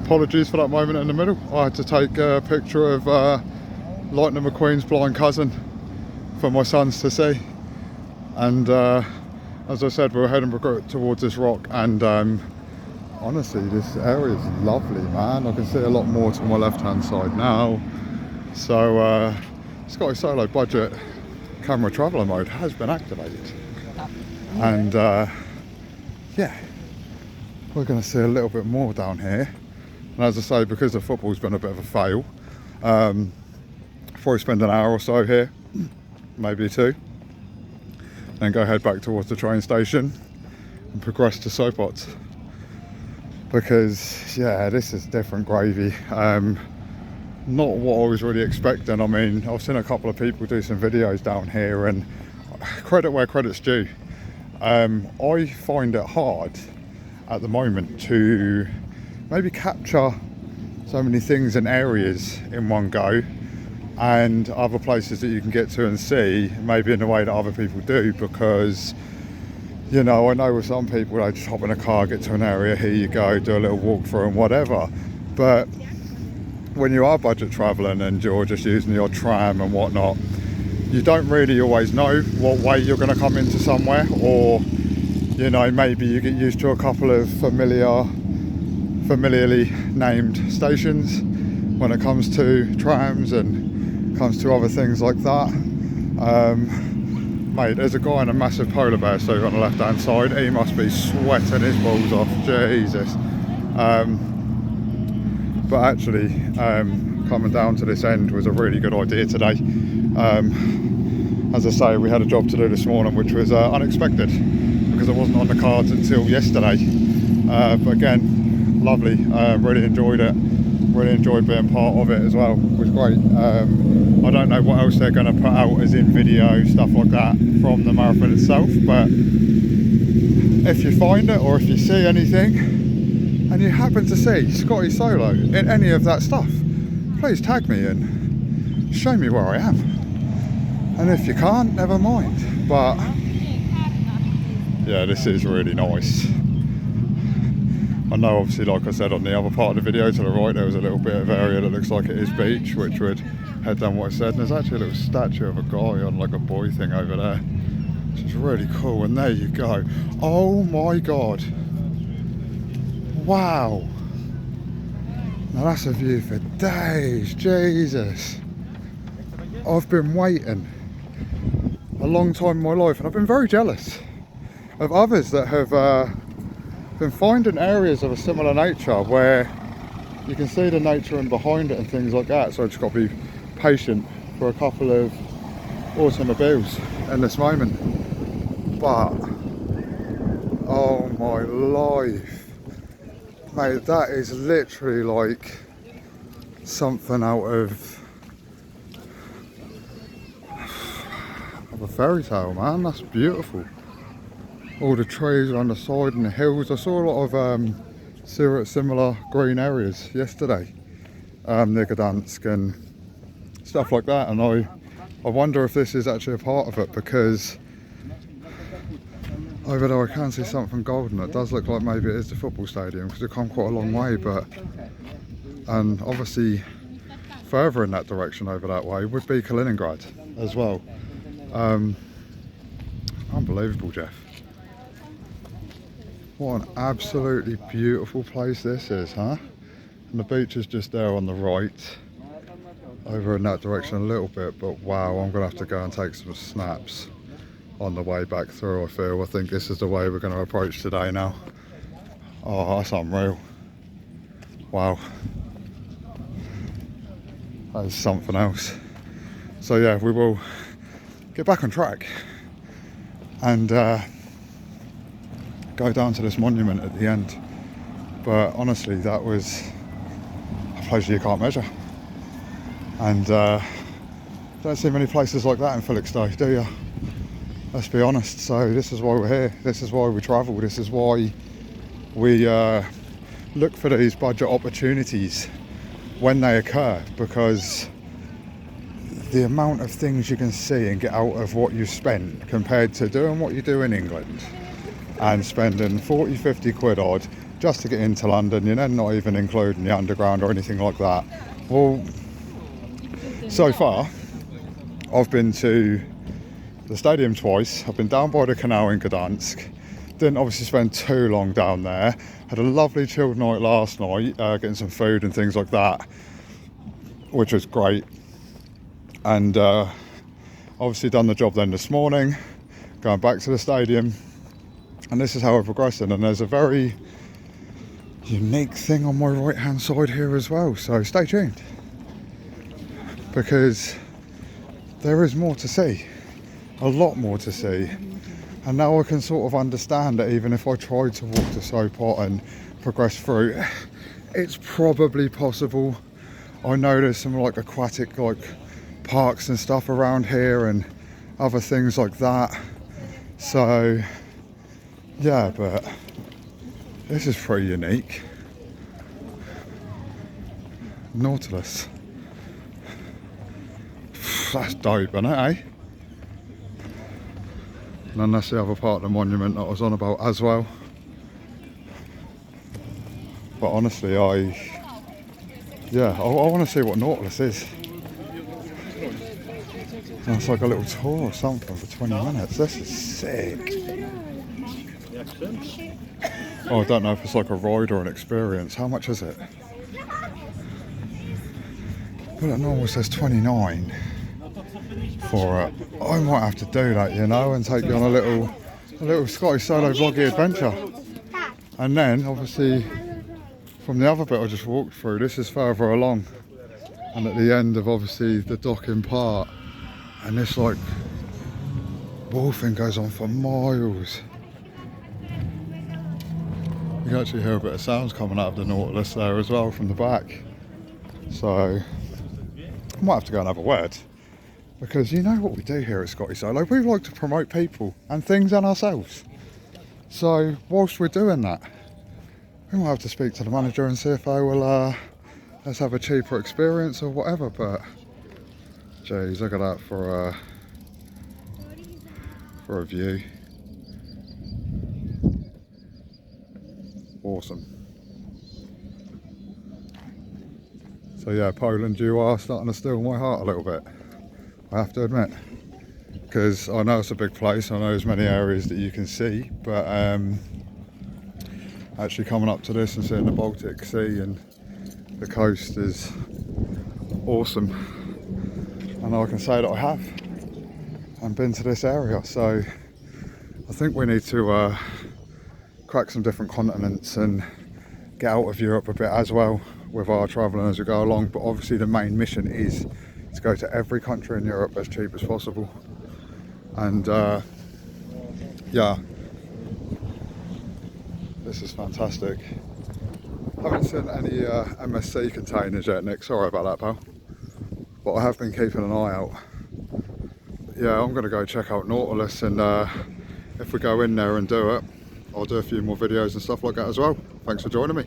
apologies for that moment in the middle. I had to take a picture of Lightning McQueen's blind cousin for my sons to see. And as I said, we were heading towards this rock, and honestly, this area is lovely, man. I can see a lot more to my left-hand side now. So Scotty Solo budget camera traveller mode has been activated, and yeah, we're going to see a little bit more down here. And as I say, because the football's been a bit of a fail, probably spend an hour or so here, maybe two, then go head back towards the train station and progress to Sopot, because yeah, this is different gravy. Not what I was really expecting. I mean, I've seen a couple of people do some videos down here, and credit where credit's due. I find it hard at the moment to maybe capture so many things and areas in one go, and other places that you can get to and see maybe in the way that other people do, because you know, I know with some people they just hop in a car, get to an area, here you go, do a little walk through and whatever. But when you are budget travelling and you're just using the odd tram and whatnot, you don't really always know what way you're going to come into somewhere, or you know, maybe you get used to a couple of familiarly named stations when it comes to trams and comes to other things like that. Mate, there's a guy in a massive polar bear suit on the left hand side. He must be sweating his balls off, Jesus. But actually, coming down to this end was a really good idea today. As I say, we had a job to do this morning which was unexpected, because it wasn't on the cards until yesterday. But again, lovely, really enjoyed it. Really enjoyed being part of it as well. It was great. I don't know what else they're going to put out as in video, stuff like that from the marathon itself, but if you find it, or if you see anything and you happen to see Scotty Solo in any of that stuff, please tag me and show me where I am. And if you can't, never mind. But yeah, this is really nice. I know, obviously, like I said on the other part of the video to the right, there was a little bit of area that looks like it is beach, which would head down what I said. And there's actually a little statue of a guy on like a buoy thing over there, which is really cool. And there you go. Oh my God. Wow. Now that's a view for days. Jesus. I've been waiting a long time in my life, and I've been very jealous of others that have been finding areas of a similar nature where you can see the nature and behind it and things like that. So I just got to be patient for a couple of automobiles in this moment. But oh my life, mate, that is literally like something out of a fairy tale, man. That's beautiful. All the trees on the side and the hills. I saw a lot of similar green areas yesterday, near Gdansk and stuff like that, and I wonder if this is actually a part of it, because over there I can see something golden. It does look like maybe it is the football stadium, because we've come quite a long way, and obviously further in that direction over that way would be Kaliningrad as well. Unbelievable, Jeff. What an absolutely beautiful place this is, huh? And the beach is just there on the right, over in that direction a little bit, but wow, I'm gonna have to go and take some snaps on the way back through. I think this is the way we're going to approach today now. Oh, that's unreal. Wow, that is something else. So yeah, we will get back on track and go down to this monument at the end. But honestly, that was a pleasure you can't measure, and don't see many places like that in Felixstowe, do you? Let's be honest. So this is why we're here, this is why we travel, this is why we look for these budget opportunities when they occur, because the amount of things you can see and get out of what you spent compared to doing what you do in England and spending 40-50 quid odd just to get into London, you know, not even including the underground or anything like that. Well, so far I've been to the stadium twice. I've been down by the canal in Gdansk. Didn't obviously spend too long down there. Had a lovely chilled night last night, getting some food and things like that, which was great. And obviously done the job then this morning, going back to the stadium. And this is how we're progressing. And there's a very unique thing on my right hand side here as well. So stay tuned, because there is more to see. A lot more to see. And now I can sort of understand that even if I tried to walk the soap pot and progress through, it's probably possible. I know there's some like aquatic like parks and stuff around here and other things like that. So yeah, but this is pretty unique. Nautilus. That's dope, isn't it, eh? And then that's the other part of the monument that I was on about as well. But honestly, I want to see what Nautilus is. And it's like a little tour or something for 20 minutes. This is sick. Oh, I don't know if it's like a ride or an experience. How much is it? Well, it normally says 29 for it. I might have to do that, you know, and take you on a little Scottish solo vloggy adventure. And then obviously from the other bit I just walked through, this is further along, and at the end of obviously the docking part, and this like wolfing goes on for miles. You can actually hear a bit of sounds coming out of the Nautilus there as well from the back. So I might have to go and have a word. Because you know what we do here at Scotty Solo, we like to promote people and things and ourselves. So whilst we're doing that, we might have to speak to the manager and see if they will let's have a cheaper experience or whatever. But geez, look at that for a view. Awesome. So yeah, Poland, you are starting to steal my heart a little bit, I have to admit, because I know it's a big place, I know there's many areas that you can see, but actually coming up to this and seeing the Baltic Sea and the coast is awesome. And I can say that I have, and been to this area, so I think we need to crack some different continents and get out of Europe a bit as well with our travelling as we go along. But obviously the main mission is to go to every country in Europe as cheap as possible. And yeah, this is fantastic. I haven't seen any MSC containers yet, Nick, sorry about that, pal, but I have been keeping an eye out. Yeah, I'm going to go check out Nautilus, and if we go in there and do it, I'll do a few more videos and stuff like that as well. Thanks for joining me.